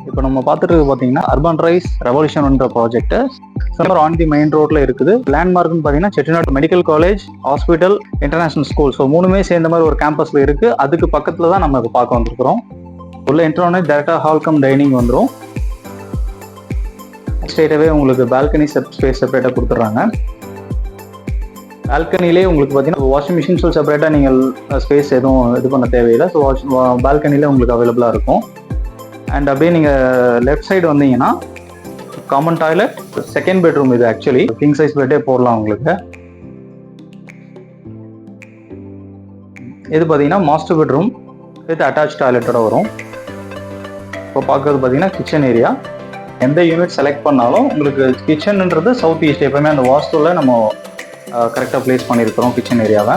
இப்போ நம்ம பார்த்துட்டு பார்த்தீங்கன்னா அர்பன் ரைஸ் ரெவல்யூஷன்ன்ற project summer on the main ரோட்ல இருக்குது. லேண்ட்மார்க்னு பார்த்தீங்கன்னா Chettinad medical college, hospital, international school, so மூணுமே சேர்ந்த மாதிரி ஒரு கேம்பஸ்ல இருக்கு. அதுக்கு பக்கத்துல தான் நம்ம இப்போ பார்க்க வந்திருக்கிறோம். உள்ள என்ட்ரோனே டேரக்டா ஹால் கம் டைனிங் வந்துடும். ஸ்ட்ரெயிட்டாவே உங்களுக்கு பால்கனி ஸ்பேஸ் செப்பரேட்டாக கொடுத்துட்றாங்க. பால்கனிலே உங்களுக்கு பார்த்தீங்கன்னா வாஷிங் மிஷின் செப்பரேட்டாக நீங்கள் ஸ்பேஸ் எதுவும் இது பண்ண தேவையில்லை. ஸோ பால்கனிலே உங்களுக்கு அவைலபிளாக இருக்கும். அண்ட் அப்படியே நீங்கள் லெஃப்ட் சைடு வந்தீங்கன்னா காமன் டாய்லெட், செகண்ட் பெட்ரூம். இது ஆக்சுவலி கிங் சைஸ் பெட்டே போடலாம் உங்களுக்கு. இது பார்த்தீங்கன்னா மாஸ்டர் பெட்ரூம் வித் அட்டாச் டாய்லெட்டோட வரும். இப்போ பார்க்கறது பார்த்தீங்கன்னா கிச்சன் ஏரியா. எந்த யூனிட் செலக்ட் பண்ணாலும் உங்களுக்கு கிச்சன்ன்றது சவுத் ஈஸ்ட் எப்பவுமே அந்த வாஸ்துவில் நம்ம கரெக்டாக பிளேஸ் பண்ணியிருக்கிறோம் கிச்சன் ஏரியாவை.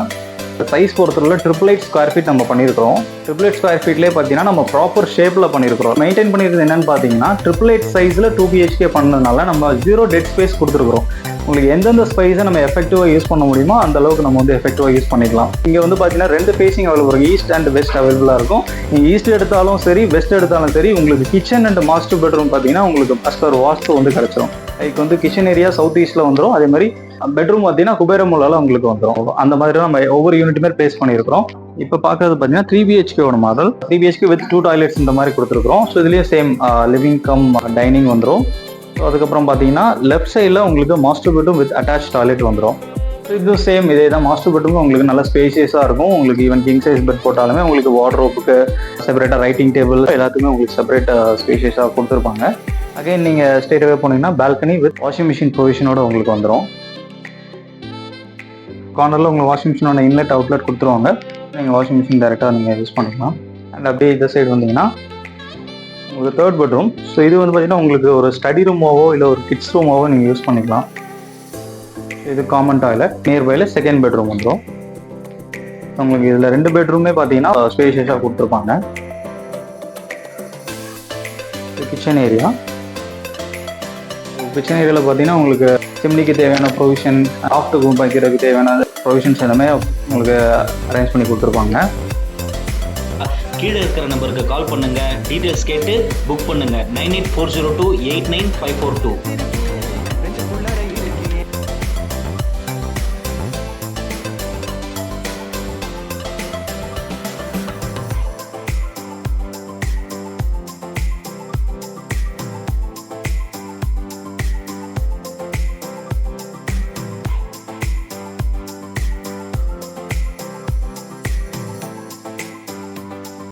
சைஸ் பொறுத்தவரை 888 ஸ்கொயர் ஃபீட் நம்ம பண்ணியிருக்கிறோம். 888 ஸ்கொயர் ஃபீட்லேயே பார்த்தீங்கன்னா நம்ம ப்ராப்பர் ஷேப்பில் பண்ணியிருக்கிறோம். மெயின்டைன் பண்ணியிருக்கிறது என்னன்னு பார்த்தீங்கன்னா 888 சைஸில் 2 BHK பண்ணதுனால நம்ம 0 டெட் ஸ்பேஸ் கொடுத்துருக்குறோம். உங்களுக்கு எந்தெந்த ஸ்பேஸை நம்ம எஃபெக்டிவாக யூஸ் பண்ண முடியுமோ அந்த அளவுக்கு நம்ம வந்து எஃபெக்டிவாக யூஸ் பண்ணிக்கலாம். இங்கே வந்து பார்த்தீங்கன்னா 2 ஃபேஸிங் அவைலபிள் இருக்கும். ஈஸ்ட் அண்ட் வெஸ்ட் அவைலபிளாக இருக்கும். நீங்கள் ஈஸ்ட் எடுத்தாலும் சரி, வெஸ்ட் எடுத்தாலும் சரி, உங்களுக்கு கிச்சன் அண்ட் மாஸ்டர் பெட்ரூம் பார்த்தீங்கன்னா உங்களுக்கு ஃபஸ்ட் வாஸ்து வந்து கிடச்சிரும். அதுக்கு வந்து கிச்சன் ஏரியா சவுத் ஈஸ்ட்டில் வந்துடும். அதே மாதிரி பெட்ரூம் பார்த்தீங்கன்னா குபேரமுலால உங்களுக்கு வந்துடும். அந்த மாதிரி தான் நம்ம ஒவ்வொரு யூனிட்டுமே பிளேஸ் பண்ணியிருக்கிறோம். இப்போ பார்க்கறது பார்த்தீங்கன்னா 3 BHK model. 3 BHK with 2 toilets இந்த மாதிரி கொடுத்துருக்குறோம். ஸோ இதுலேயே சேம் லிவிங் கம் டைனிங் வந்துடும். ஸோ அதுக்கப்புறம் பார்த்தீங்கன்னா லெஃப்ட் சைடில் உங்களுக்கு master bedroom with attach toilet வந்துடும். ஸோ இது சேம் இதே தான். மாஸ்டர் பெட்ரூம் உங்களுக்கு நல்ல ஸ்பேசியஸாக இருக்கும். உங்களுக்கு ஈவன் கிங் சைஸ் பெட் போட்டாலுமே உங்களுக்கு வார்ட்ரோப்புக்கு செப்பரேட்டாக ரைட்டிங் டேபிள் எல்லாத்துக்குமே உங்களுக்கு செப்பரேட் ஸ்பேசியஸாக கொடுத்துருப்பாங்க. அகைன் நீங்கள் ஸ்ட்ரெயிட்டாகவே போனீங்கன்னா பால்கனி வித் வாஷிங் மிஷின் ப்ரொவிஷனோட உங்களுக்கு வந்துடும். கார்னரில் உங்களுக்கு வாஷிங் மிஷினோட இன்லெட் அவுட்லெட் கொடுத்துருவாங்க. நீங்கள் வாஷிங் மிஷின் டேரெக்டாக நீங்கள் யூஸ் பண்ணிக்கலாம். அண்ட் அப்படியே இந்த சைடு வந்தீங்கன்னா உங்களுக்கு தேர்ட் பெட்ரூம். ஸோ இது வந்து பார்த்தீங்கன்னா உங்களுக்கு ஒரு ஸ்டடி ரூமாவோ இல்லை ஒரு கிட்ஸ் ரூமாவோ நீங்கள் யூஸ் பண்ணிக்கலாம். இது காமன் டாய்லெட். நியர்பையில் செகண்ட் பெட்ரூம் வந்துடும். உங்களுக்கு இதில் 2 பெட்ரூமே பார்த்தீங்கன்னா ஸ்பேஷியஸாக கொடுத்துருப்பாங்க. Kitchen area. கிச்சன் ஏரியாவில் பார்த்தீங்கன்னா உங்களுக்கு சிம்னிக்கு தேவையான ப்ரொவிஷன், ஆஃப்டர் வைக்கிறதுக்கு தேவையான ப்ரொவிஷன்ஸ் எல்லாமே உங்களுக்கு அரேஞ்ச் பண்ணி கொடுத்துருப்பாங்க. கீழே இருக்கிற நம்பருக்கு கால் பண்ணுங்க, டீடைல்ஸ் கேட்டு புக் பண்ணுங்க. 9840289542.